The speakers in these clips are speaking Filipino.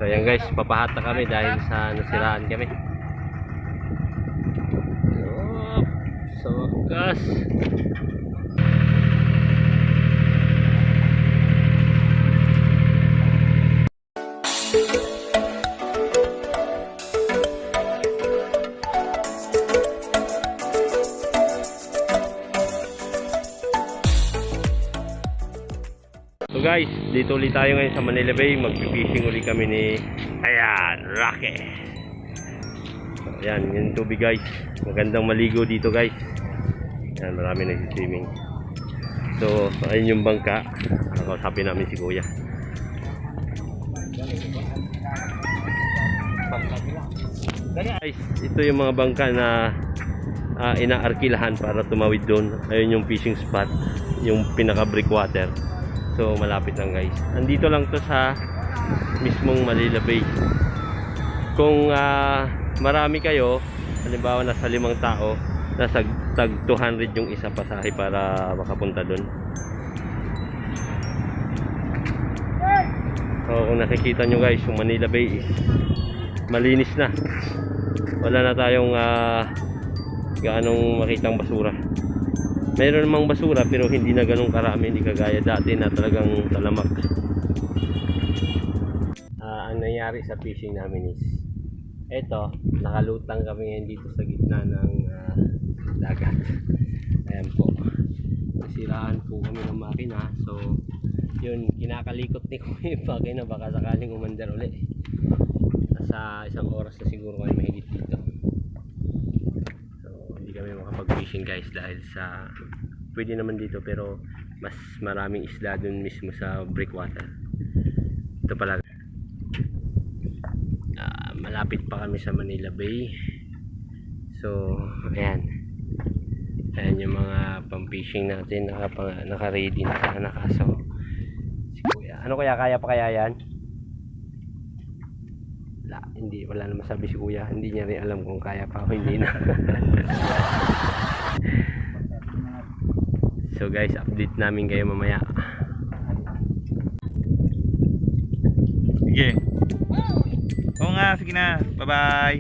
So ayan guys, papahata kami dahil sa nasiraan kami. So wakas. So guys, dito ulit tayo ngayon sa Manila Bay. Magpipishing ulit kami ni Rocky. So, ayan, yung tubig guys. Magandang maligo dito guys. Ayan, marami nagsiswimming. So, ayun yung bangka. Nakausapin namin si Kuya. Guys, ito yung mga bangka na inaarkilahan para tumawid doon. Ayun yung fishing spot, yung pinaka breakwater. So malapit lang guys. Andito lang to sa mismong Manila Bay. Kung marami kayo, halimbawa nasa 5 tao, nasa tag 200 yung isa pasahe para makapunta doon. So kung nakikita nyo guys, yung Manila Bay is malinis na. Wala na tayong gaanong makitang basura. Mayroon namang basura pero hindi na ganun karami, hindi kagaya dati na talagang talamak. Ang nangyari sa fishing namin is eto, nakalutang kami ngayon dito sa gitna ng dagat. Ayan po, nasiraan po kami ng makina. So yun, kinakalikot ni Kuya yung makina, baka sakaling umandar ulit. Nasa 1 oras na siguro kami mahigit dito. Kami makapag-fishing guys dahil sa pwede naman dito pero mas maraming isla dun mismo sa breakwater. Ito pala, malapit pa kami sa Manila Bay. So ayan yung mga pang-fishing natin, naka-ready na sana. Kaso si Kuya, ano kaya pa kaya yan? Wala na masabi si Kuya, hindi niya rin alam kung kaya pa o hindi na. So guys, update namin kayo mamaya. Sige. Oo nga, sige na. Bye bye.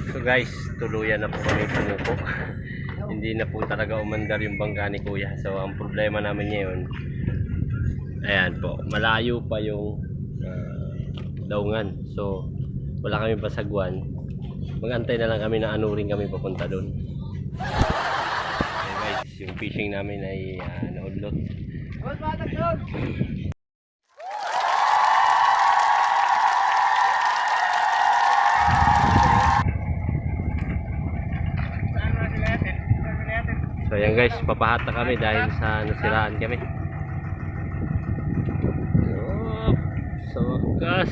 So guys, tuluyan na po kami pumupo. Hindi na po talaga umandar yung bangka ni Kuya. So ang problema namin ngayon, ayan po, malayo pa yung daungan. So wala kami pasagwan. Mag-antay na lang kami na anuring kami papunta doon. Okay guys, yung fishing namin ay naudlot. So ayan guys, papahata kami dahil sa nasiraan kami. So wakas.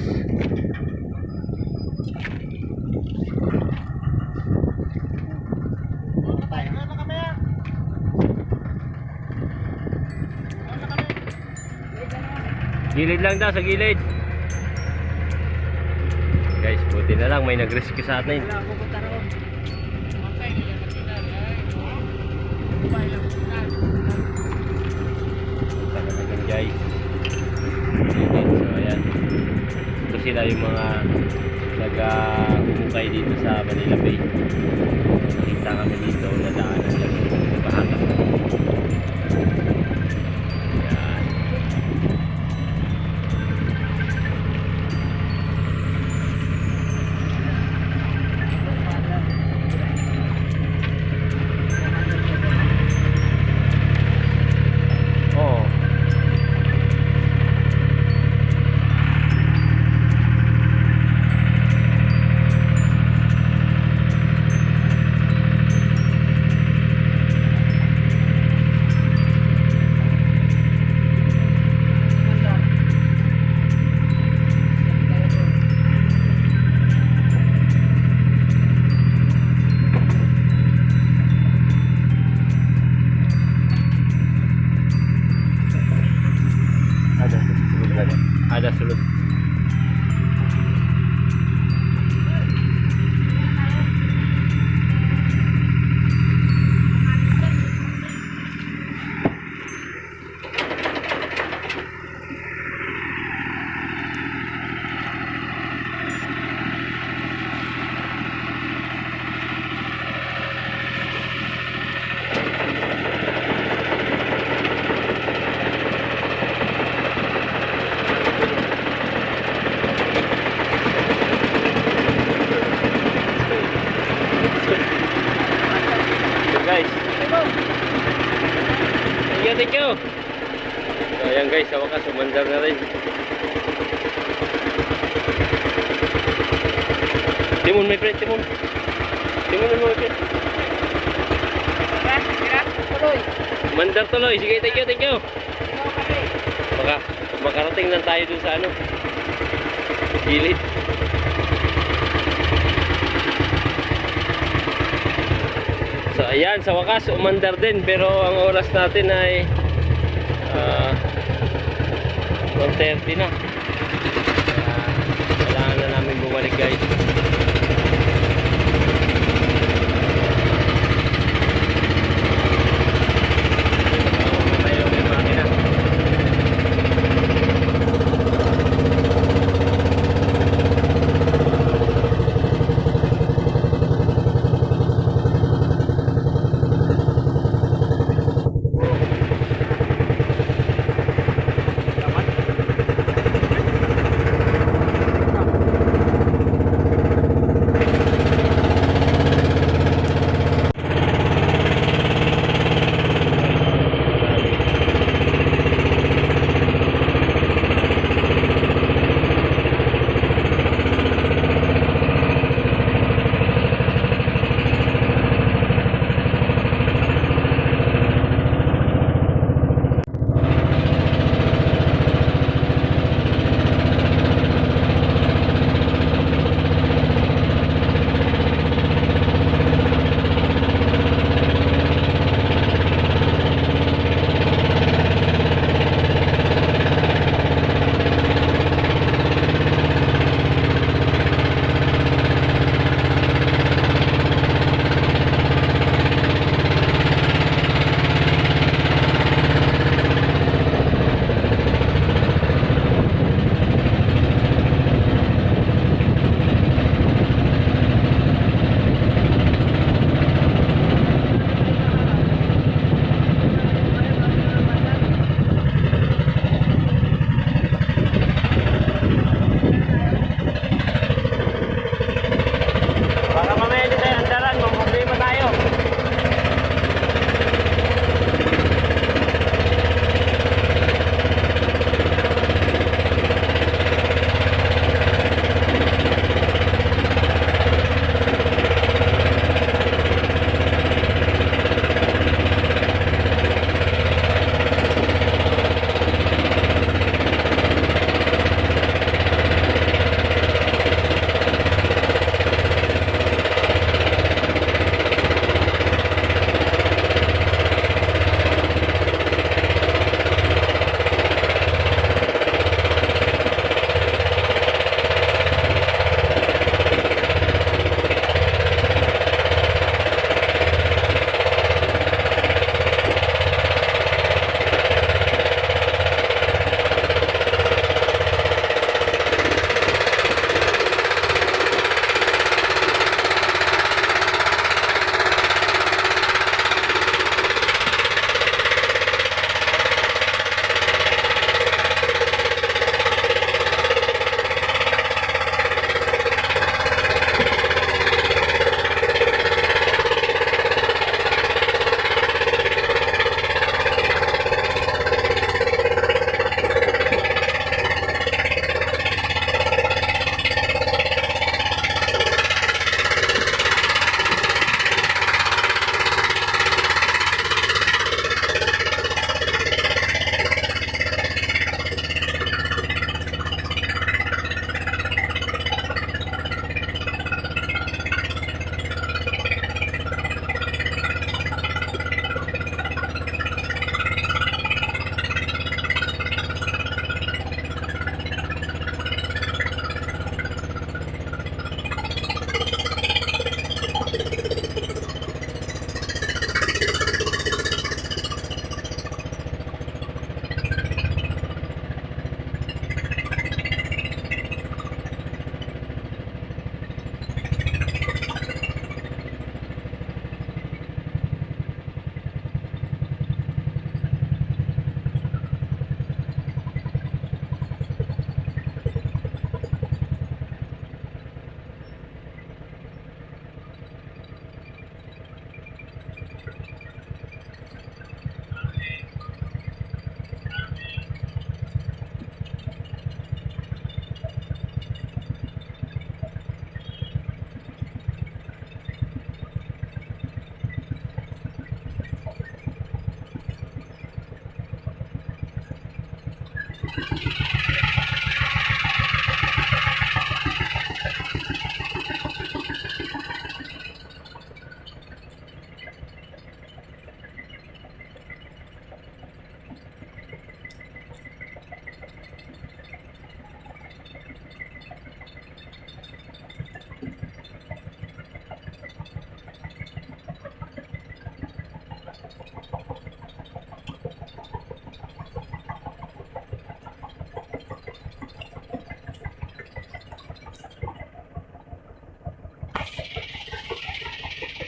Gilid lang daw, sa gilid. Guys, buti na lang may nag-rescue sa atin. Guys, so ayan, ito sila yung mga nag-umukay dito sa Manila Bay. Nakita kami dito, nadaanan lang yung bahata. guys, sa wakas, umandar na rin. Timon, my friend, timon. Timon mo, my friend. Umandar tuloy. Sige, thank you, thank you. Makarating lang tayo dun sa ano, gilid. So ayan, sa wakas umandar din, pero ang oras natin ay 1:30 na. Kailangan na namin bumalik guys.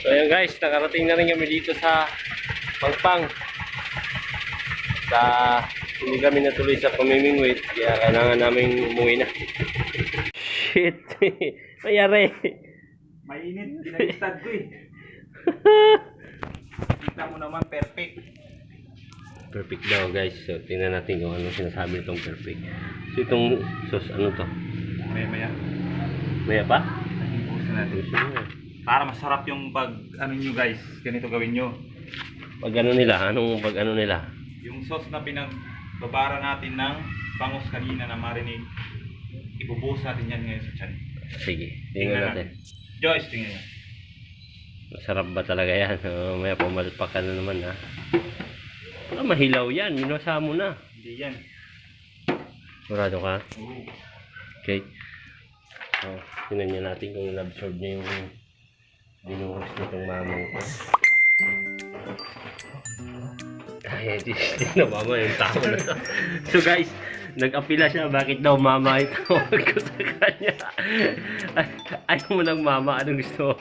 So ayan guys, nakarating na rin kami dito sa Pangpang. Sa hindi kami natuloy sa pamimingwit, kaya kailangan namin umuwi na. Shit! Mayari! Mainit, pinagistad ko eh. Kita mo naman, perfect. Perfect daw guys. So tingnan natin kung ano sinasabi nitong perfect. So itong sauce, ano to? Maya-maya. Maya pa? Ibusin natin. Para masarap yung pag, ano nyo guys, ganito gawin nyo. Pag ano nila? Anong pag ano nila? Yung sauce na pinagbabara natin ng bangus kanina na marinade, ibubuhos natin yan ngayon sa tiyan. Sige, tingnan natin. Joyce, tingnan nyo. Masarap ba talaga yan? Maya pumalpak ka na naman ha. Mahilaw yan. Minasa mo na. Hindi yan. Murado ka? Oo. Okay. Tingnan niya natin kung na-absorb niya yung binuhos nitong mamang ko. Ay, di na mama yung tao na to. So guys, nag-apila siya. Bakit daw mama ito? Ko sa kanya. Ayaw mo ng mama. Anong gusto?